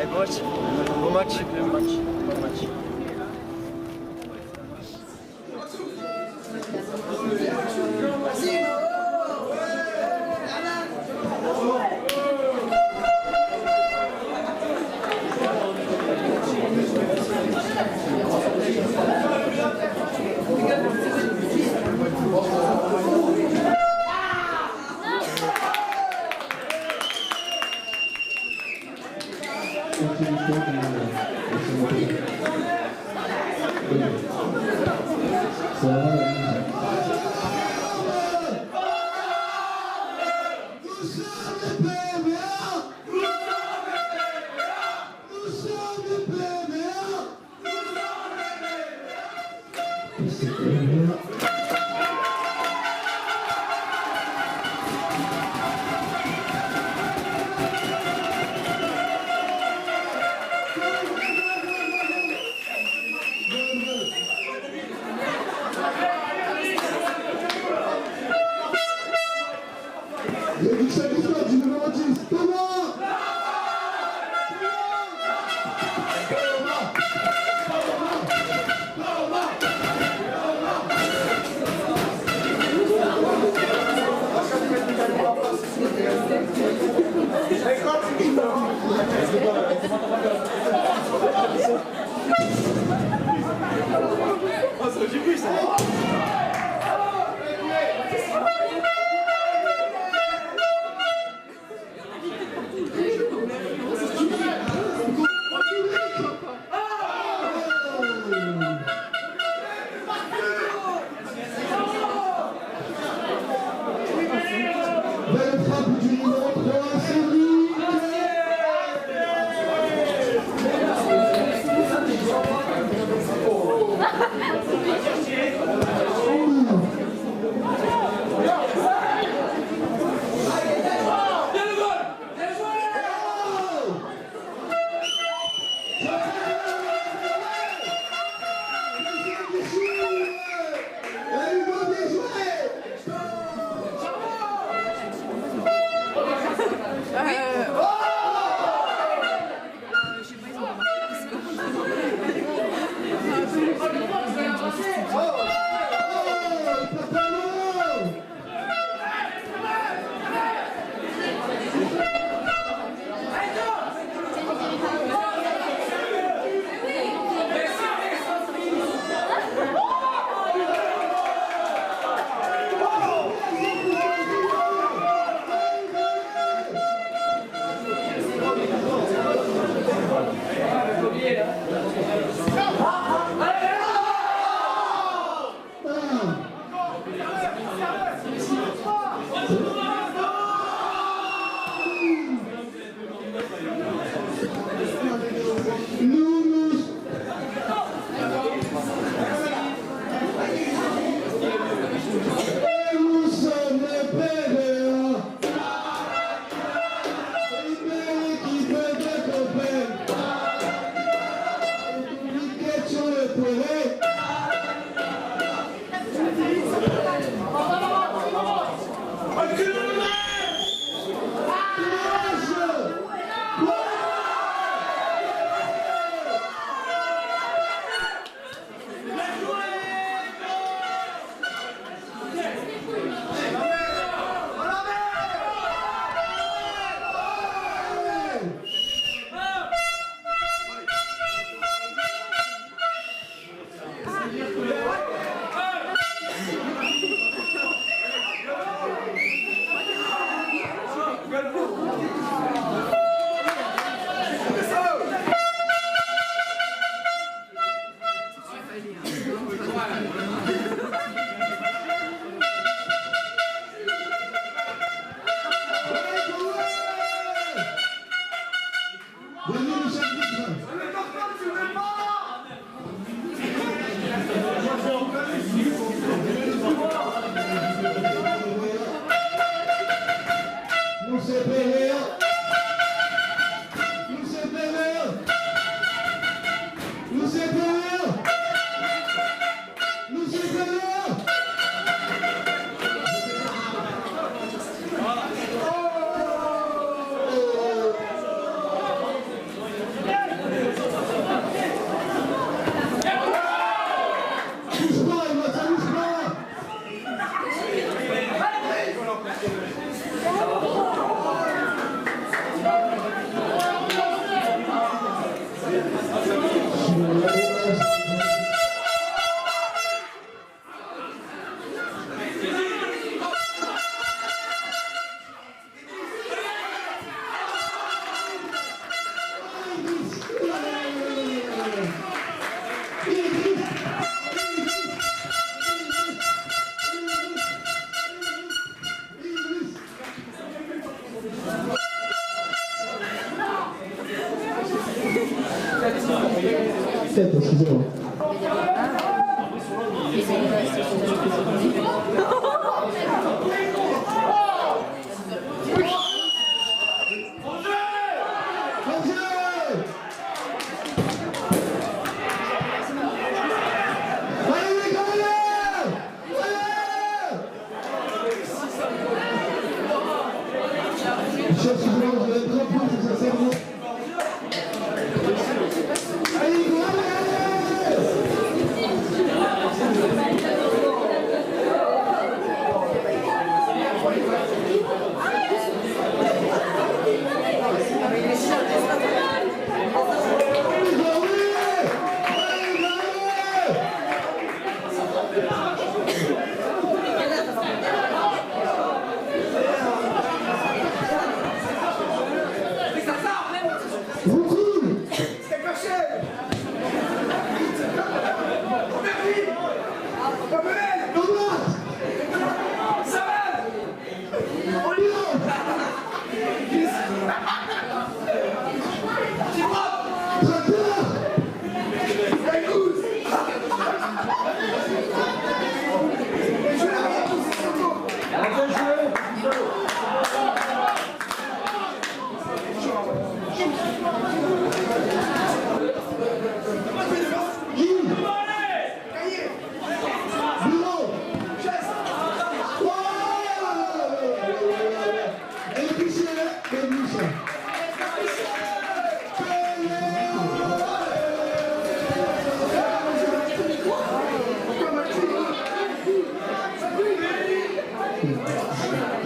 Bon match. Bon match. Tête, excusez-moi.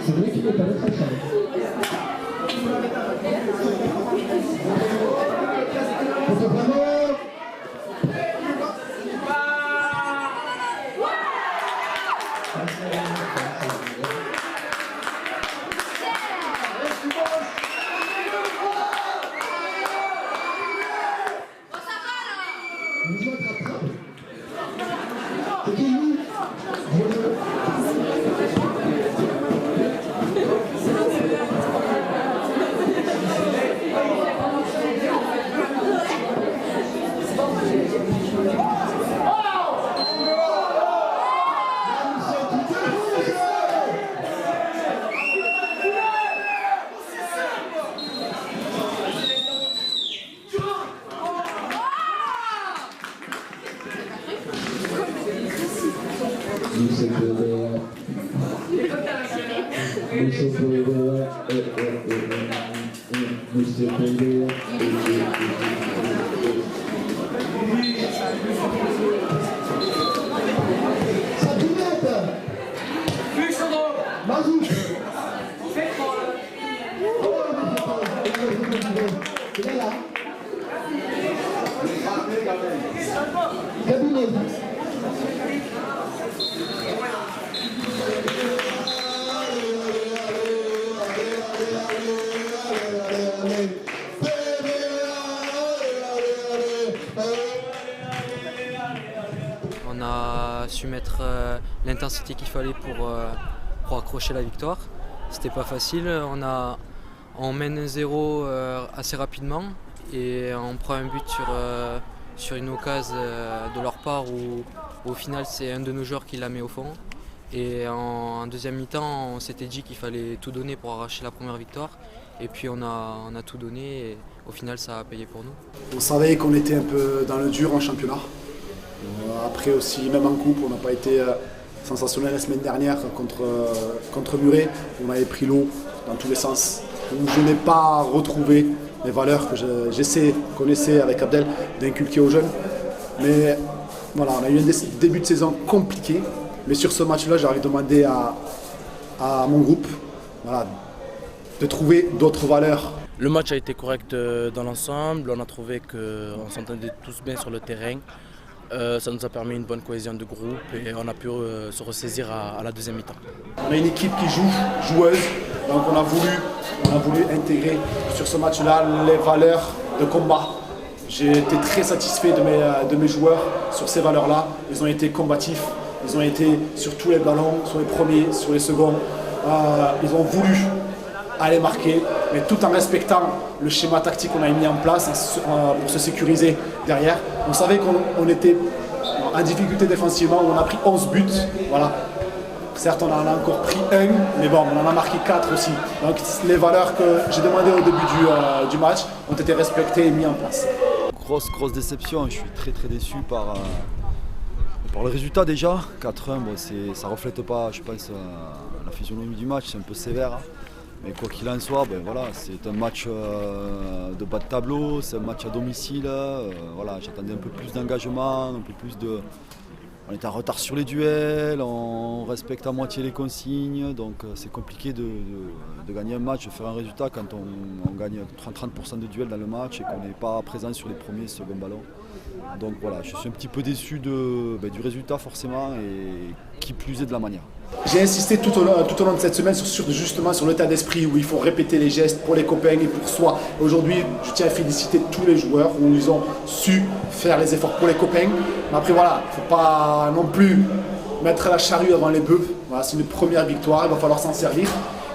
C'est vrai qu'il n'est pas très cher. On a su mettre l'intensité qu'il fallait pour accrocher la victoire. C'était pas facile, on mène 1-0 assez rapidement et on prend un but sur une occasion de leur part où au final c'est un de nos joueurs qui la met au fond. Et en deuxième mi-temps, on s'était dit qu'il fallait tout donner pour arracher la première victoire. Et puis on a tout donné et au final ça a payé pour nous. On savait qu'on était un peu dans le dur en championnat. Après aussi, même en coupe, on n'a pas été sensationnel la semaine dernière contre Muret. On avait pris l'eau dans tous les sens. Donc, je n'ai pas retrouvé les valeurs que qu'on essaie avec Abdel d'inculquer aux jeunes. Mais voilà, on a eu un début de saison compliqué. Mais sur ce match-là, j'aurais demandé à mon groupe de trouver d'autres valeurs. Le match a été correct dans l'ensemble. On a trouvé qu'on s'entendait tous bien sur le terrain. Ça nous a permis une bonne cohésion de groupe et on a pu se ressaisir à la deuxième mi-temps. On a une équipe qui joueuse, donc on a voulu intégrer sur ce match-là les valeurs de combat. J'ai été très satisfait de mes joueurs sur ces valeurs-là. Ils ont été combatifs, ils ont été sur tous les ballons, sur les premiers, sur les seconds. Ils ont voulu aller marquer. mais tout en respectant le schéma tactique qu'on a mis en place pour se sécuriser derrière. On savait qu'on était en difficulté défensivement, on a pris 11 buts. Voilà. Certes, on en a encore pris un, mais bon, on en a marqué 4 aussi. Donc les valeurs que j'ai demandées au début du match ont été respectées et mises en place. Grosse déception, je suis très déçu par le résultat déjà. 4-1, bon, ça ne reflète pas, je pense, la physionomie du match, c'est un peu sévère. Mais quoi qu'il en soit, ben voilà, c'est un match de bas de tableau, c'est un match à domicile. Voilà, j'attendais un peu plus d'engagement, un peu plus de... On est en retard sur les duels, on respecte à moitié les consignes, donc c'est compliqué de gagner un match, de faire un résultat quand on gagne 30% de duels dans le match et qu'on n'est pas présent sur les premiers et seconds ballons. Donc voilà, je suis un petit peu déçu du résultat forcément et qui plus est de la manière. J'ai insisté tout au long de cette semaine justement sur l'état d'esprit où il faut répéter les gestes pour les copains et pour soi. Aujourd'hui, je tiens à féliciter tous les joueurs où ils ont su faire les efforts pour les copains. Mais après voilà, il ne faut pas non plus mettre la charrue avant les bœufs. Voilà, c'est une première victoire, il va falloir s'en servir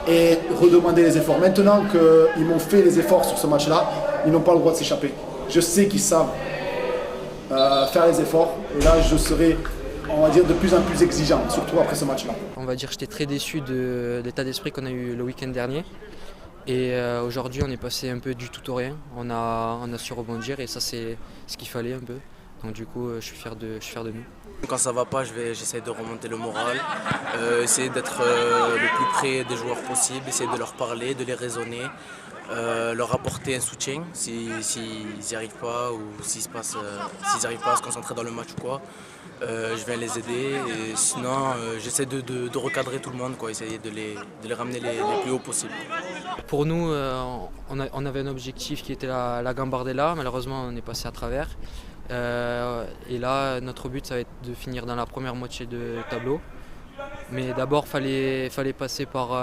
et redemander les efforts. Maintenant qu'ils m'ont fait les efforts sur ce match-là, ils n'ont pas le droit de s'échapper. Je sais qu'ils savent faire les efforts et là je serai, on va dire, de plus en plus exigeant, surtout après ce match-là. On va dire que j'étais très déçu de l'état d'esprit qu'on a eu le week-end dernier. Et aujourd'hui, on est passé un peu du tout au rien. On a su rebondir et ça, c'est ce qu'il fallait un peu. Donc du coup, je suis fier de nous. Quand ça va pas, j'essaie de remonter le moral, essayer d'être le plus près des joueurs possible, essayer de leur parler, de les raisonner, leur apporter un soutien s'ils n'y arrivent pas ou s'ils n'arrivent pas à se concentrer dans le match ou quoi. Je viens les aider et sinon j'essaie de recadrer tout le monde, quoi, essayer de les ramener les plus haut possible. Pour nous, on avait un objectif qui était la Gambardella, malheureusement on est passé à travers. Et là, notre but, ça va être de finir dans la première moitié de tableau. Mais d'abord, il fallait passer par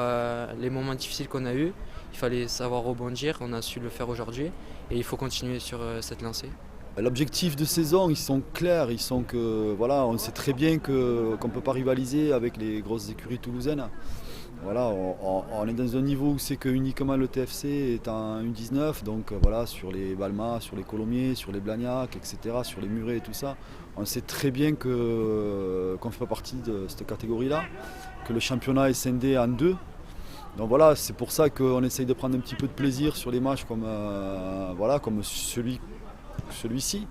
les moments difficiles qu'on a eus. Il fallait savoir rebondir, on a su le faire aujourd'hui. Et il faut continuer sur cette lancée. L'objectif de saison, ils sont clairs, ils sont que voilà, on sait très bien qu'on ne peut pas rivaliser avec les grosses écuries toulousaines. Voilà, on est dans un niveau où c'est que uniquement le TFC est en U19, donc voilà, sur les Balma, sur les Colomiers, sur les Blagnac, etc., sur les Murets et tout ça, on sait très bien qu'on ne fait pas partie de cette catégorie-là, que le championnat est scindé en deux. Donc voilà, c'est pour ça qu'on essaye de prendre un petit peu de plaisir sur les matchs comme celui-ci.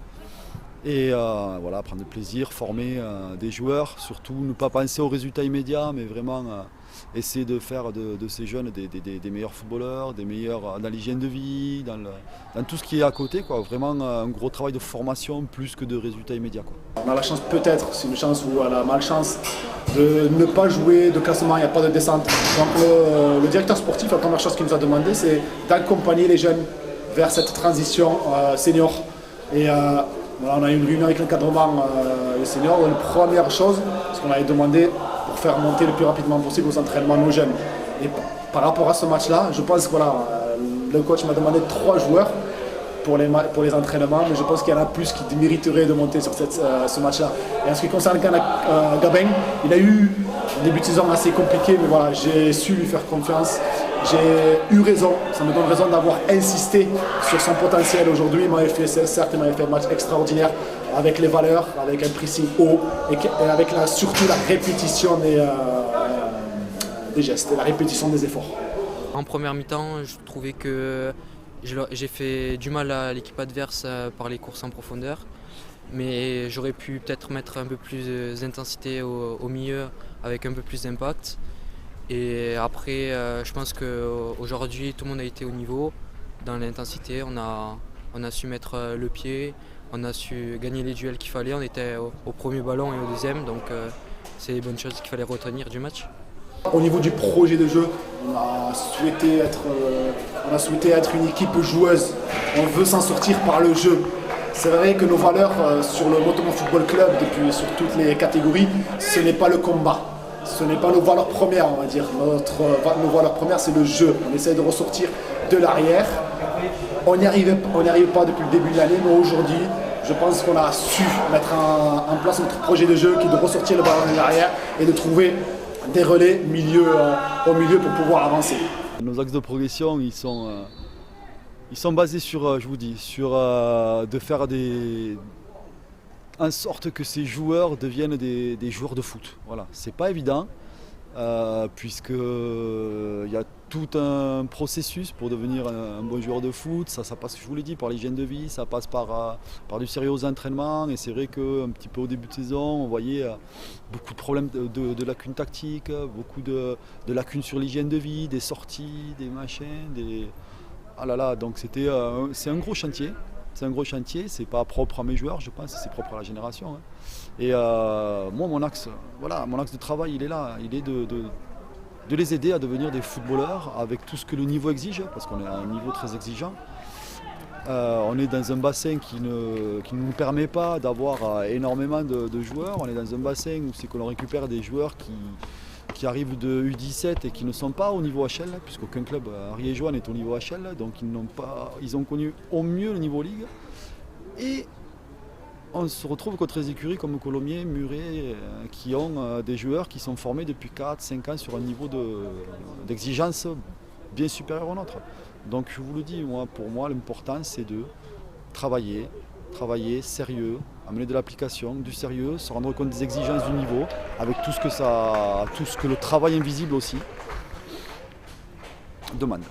Et voilà, prendre du plaisir, former des joueurs, surtout ne pas penser aux résultats immédiats, mais vraiment essayer de faire de ces jeunes des meilleurs footballeurs, des meilleurs dans l'hygiène de vie, dans tout ce qui est à côté, quoi. Vraiment un gros travail de formation plus que de résultats immédiats, quoi. On a la chance, peut-être, c'est une chance ou la malchance, de ne pas jouer de classement, il n'y a pas de descente. Donc le directeur sportif, la première chose qu'il nous a demandé, c'est d'accompagner les jeunes vers cette transition senior. Et voilà, on a eu une réunion avec l'encadrement des seniors. La première chose, ce qu'on avait demandé pour faire monter le plus rapidement possible aux entraînements nos jeunes. Et par rapport à ce match-là, je pense que voilà, le coach m'a demandé 3 joueurs pour les entraînements, mais je pense qu'il y en a plus qui mériteraient de monter sur ce match-là. Et en ce qui concerne Gabin, il a eu un début de saison assez compliqué, mais voilà, j'ai su lui faire confiance. J'ai eu raison, ça me donne raison d'avoir insisté sur son potentiel aujourd'hui. Il m'avait fait un match extraordinaire avec les valeurs, avec un pressing haut et avec surtout la répétition des gestes et la répétition des efforts. En première mi-temps, je trouvais que j'ai fait du mal à l'équipe adverse par les courses en profondeur, mais j'aurais pu peut-être mettre un peu plus d'intensité au milieu avec un peu plus d'impact. Et après, je pense qu'aujourd'hui, tout le monde a été au niveau dans l'intensité. On a su mettre le pied, on a su gagner les duels qu'il fallait. On était au premier ballon et au deuxième, donc c'est les bonnes choses qu'il fallait retenir du match. Au niveau du projet de jeu, on a souhaité être une équipe joueuse. On veut s'en sortir par le jeu. C'est vrai que nos valeurs sur le Motomo Football Club, depuis sur toutes les catégories, ce n'est pas le combat. Ce n'est pas nos valeurs premières, on va dire. Nos valeurs premières, c'est le jeu. On essaie de ressortir de l'arrière. On n'y arrive pas depuis le début de l'année, mais aujourd'hui, je pense qu'on a su mettre en place notre projet de jeu qui est de ressortir le ballon de l'arrière et de trouver des relais au milieu pour pouvoir avancer. Nos axes de progression, ils sont basés sur, je vous dis, sur de faire en sorte que ces joueurs deviennent des joueurs de foot. Voilà, c'est pas évident. Puisque il y a tout un processus pour devenir un bon joueur de foot. Ça passe, je vous l'ai dit, par l'hygiène de vie, ça passe par du sérieux aux entraînements. Et c'est vrai qu'un petit peu au début de saison, on voyait beaucoup de problèmes de lacunes tactiques, beaucoup de lacunes sur l'hygiène de vie, des sorties, des machins, Ah là là, donc c'est un gros chantier. C'est un gros chantier, c'est pas propre à mes joueurs, je pense, c'est propre à la génération. Hein. Et moi, mon axe de travail, il est là. Il est de les aider à devenir des footballeurs avec tout ce que le niveau exige, parce qu'on est à un niveau très exigeant. On est dans un bassin qui ne nous permet pas d'avoir énormément de joueurs. On est dans un bassin où c'est que l'on récupère des joueurs qui arrivent de U17 et qui ne sont pas au niveau HL, puisqu'aucun club ariégeois n'est au niveau HL, donc ils ont connu au mieux le niveau Ligue. Et on se retrouve contre des écuries comme Colomiers, Muret, qui ont des joueurs qui sont formés depuis 4-5 ans sur un niveau d'exigence bien supérieur au nôtre. Donc je vous le dis, pour moi, l'important c'est de travailler sérieux, amener de l'application, du sérieux, se rendre compte des exigences du niveau, avec tout ce que le travail invisible aussi demande.